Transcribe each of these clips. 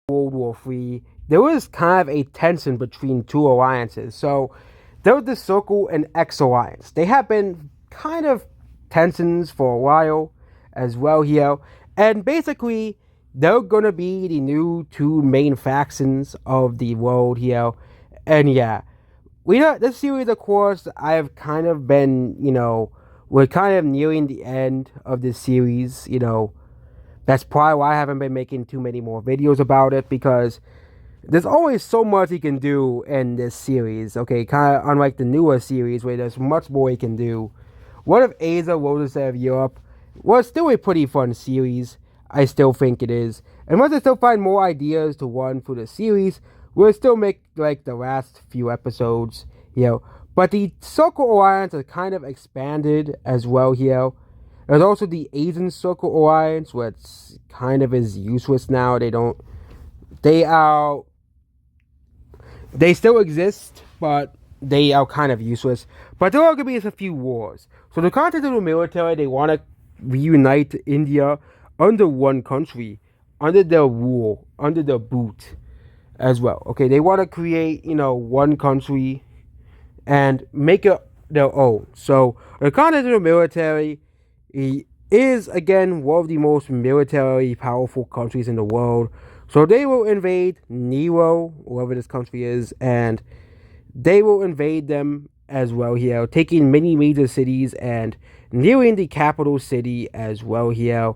World War III, there was kind of a tension between two alliances. So there was the Circle and X alliance. They have been kind of tensions for a while as well here. And basically, they're going to be the new two main factions of the world here. And yeah, we know this series, of course, I've kind of been, we're kind of nearing the end of this series, that's probably why I haven't been making too many more videos about it because there's always so much you can do in this series. Okay, kind of unlike the newer series where there's much more you can do. What if Aza Roses of Europe was still a pretty fun series? I still think it is. And once I still find more ideas to run through the series, we'll still make like the last few episodes, But the Circle Alliance has kind of expanded as well here. There's also the Asian Circle Alliance, which kind of is useless now. They are, they still exist, but they are kind of useless. But there are going to be a few wars. So the Continental Military, they want to reunite India under one country, under their rule, under their boot as well. Okay, they want to create, one country and make it their own. So the Continental Military is again one of the most militarily powerful countries in the world. So they will invade Nero, wherever this country is, and they will invade them as well here, taking many major cities and nearing the capital city as well here.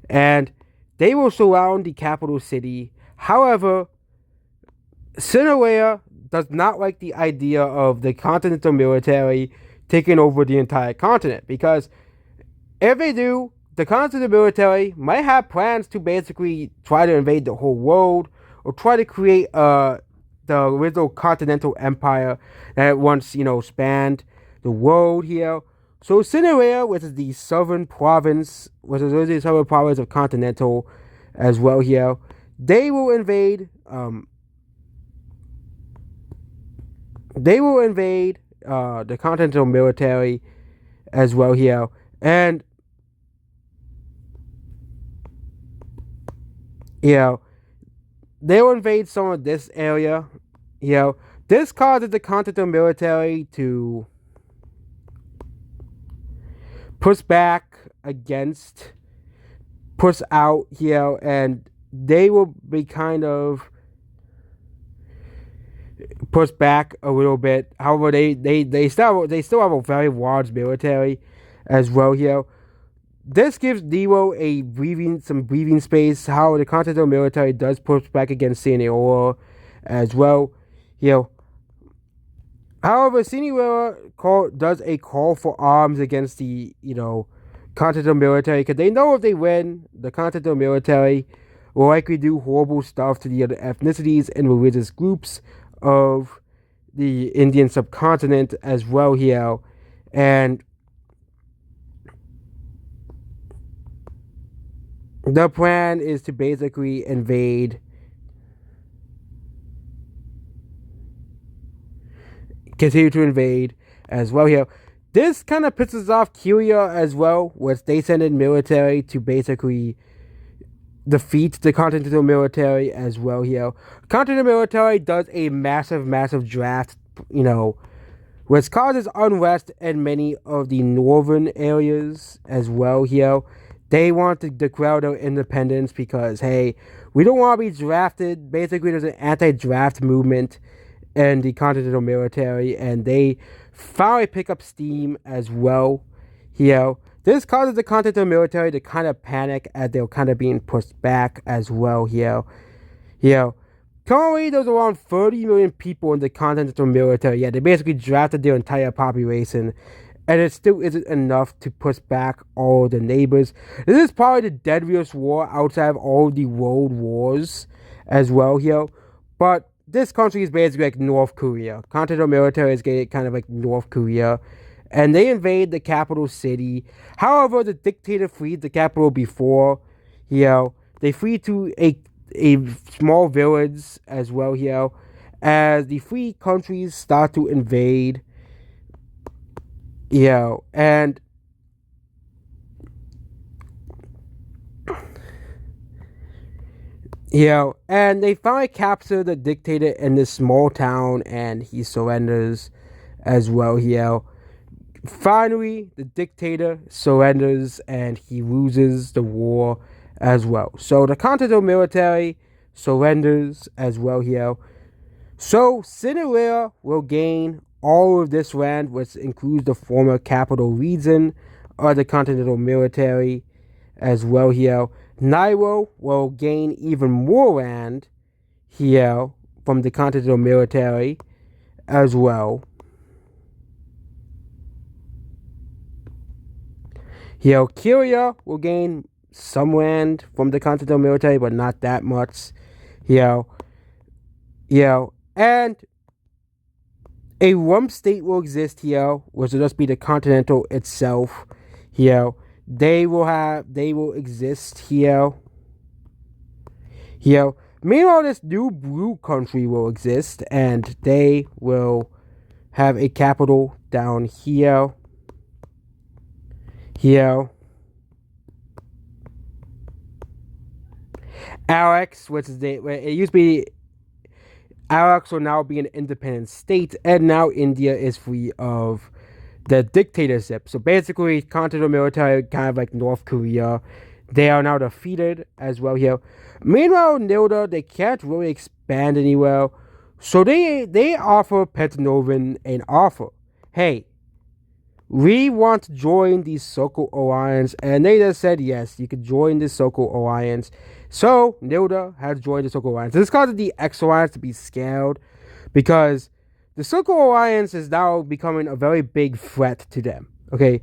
And they will surround the capital city. However, Sinaloa does not like the idea of the continental military taking over the entire continent because if they do, the continental military might have plans to basically try to invade the whole world or try to create the original continental empire that once spanned the world here. So Sinaloa, which is the southern province, which is the southern province of Continental, as well here, they will invade. They will invade the Continental military as well here, and you know they will invade some of this area. This causes the Continental military to push back against, push out here, and they will be kind of pushed back a little bit. However, they still have a very large military as well here. This gives Nero some breathing space. How the Continental military does push back against Sinaloa as well. You know, However, Sinaloa does a call for arms against the Continental military because they know if they win, the Continental military will likely do horrible stuff to the other ethnicities and religious groups of the Indian subcontinent as well here. And the plan is to basically continue to invade as well here. This kind of pisses off Curia as well, which they send in military to basically defeat the Continental military as well here. Continental military does a massive draft, which causes unrest in many of the northern areas as well here. They want to declare their independence because, hey, we don't want to be drafted. Basically, there's an anti-draft movement in the Continental military, and they finally pick up steam as well here. This causes the Continental military to kind of panic as they're kind of being pushed back as well here. Currently, there's around 30 million people in the Continental military. Yeah, they basically drafted their entire population, and it still isn't enough to push back all the neighbors. This is probably the deadliest war outside of all the world wars as well here. But this country is basically like North Korea. Continental military is kind of like North Korea. And they invade the capital city. However, the dictator freed the capital before. They flee to a small village as well here. As the free countries start to invade. And And they finally capture the dictator in this small town, and he surrenders as well. Finally, the dictator surrenders, and he loses the war as well. So the Continental military surrenders as well. So Cinderella will gain all of this land, which includes the former capital region of the Continental military as well. Nairo will gain even more land from the Continental military as well. Kyria will gain some land from the Continental military, but not that much. You and a rump state will exist which will just be the Continental itself. They will exist here. Meanwhile, this new blue country will exist, and they will have a capital down here. Alex, which is it used to be. Alex will now be an independent state, and now India is free of the dictatorship. So basically, Continental military, kind of like North Korea, they are now defeated as well. Meanwhile, Nilda, they can't really expand anywhere, so they offer Petanovan an offer. Hey, we want to join the Circle Alliance, and they just said yes, you could join the Circle Alliance. So Nilda has joined the Circle Alliance. This causes the X Alliance to be scaled because the Circle Alliance is now becoming a very big threat to them. Okay,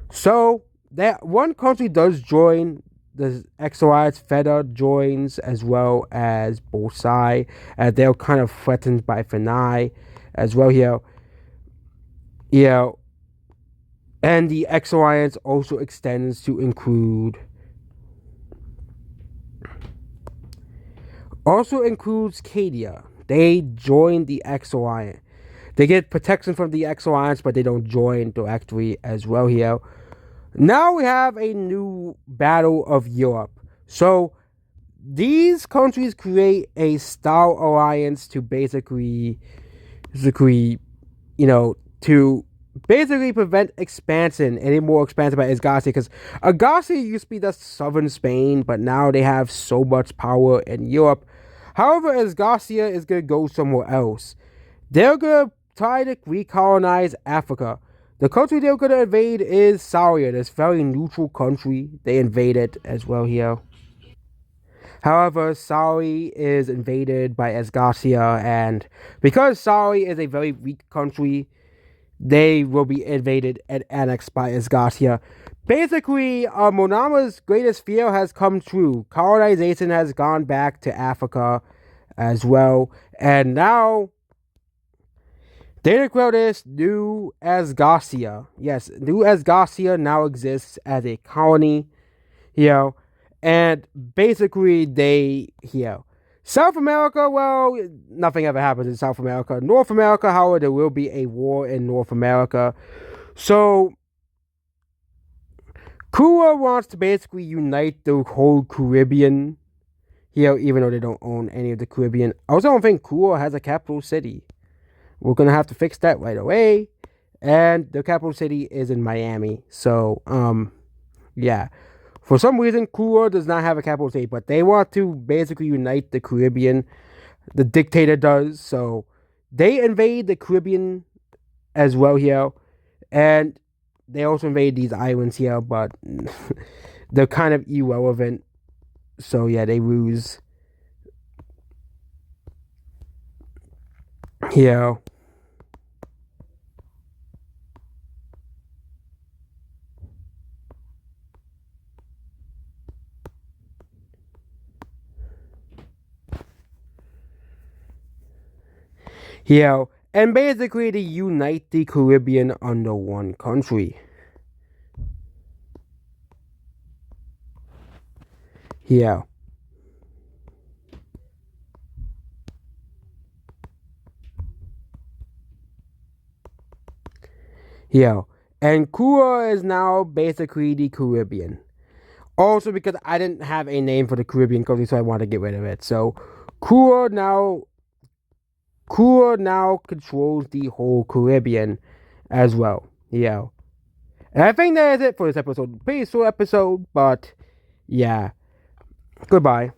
so that one country does join the X Alliance. Feta joins as well as Bosai, as they're kind of threatened by Fanai as well here. And the X Alliance also extends to includes Cadia. They join the X Alliance. They get protection from the X Alliance, but they don't join directly as well here. Now we have a new battle of Europe. So these countries create a Star Alliance to basically, to basically prevent expansion, any more expansion by Asgarcia, because Asgarcia used to be the southern Spain, but now they have so much power in Europe. However, Asgarcia is going to go somewhere else. They're going to try to recolonize Africa. The country they're going to invade is Sauria, this very neutral country. They invaded as well here. However, Sauri is invaded by Asgarcia, and because Sauri is a very weak country, they will be invaded and annexed by Asgarcia. Basically, Monama's greatest fear has come true. Colonization has gone back to Africa as well. And now, they declare this New Asgarcia. Yes, New Asgarcia now exists as a colony. And basically, South America, well, nothing ever happens in South America. North America, however, there will be a war in North America. So, Cuba wants to basically unite the whole Caribbean. Even though they don't own any of the Caribbean. I also don't think Cuba has a capital city. We're going to have to fix that right away. And the capital city is in Miami. So, yeah. For some reason, Cuba does not have a capital city, but they want to basically unite the Caribbean. The dictator does, so they invade the Caribbean as well here, and they also invade these islands here, but they're kind of irrelevant. So yeah, they lose here. And basically they unite the Caribbean under one country. Here. And Cuba is now basically the Caribbean. Also, because I didn't have a name for the Caribbean country, so I wanted to get rid of it. So, Cuba now controls the whole Caribbean as well. Yeah. And I think that is it for this episode. Pretty short episode, but yeah. Goodbye.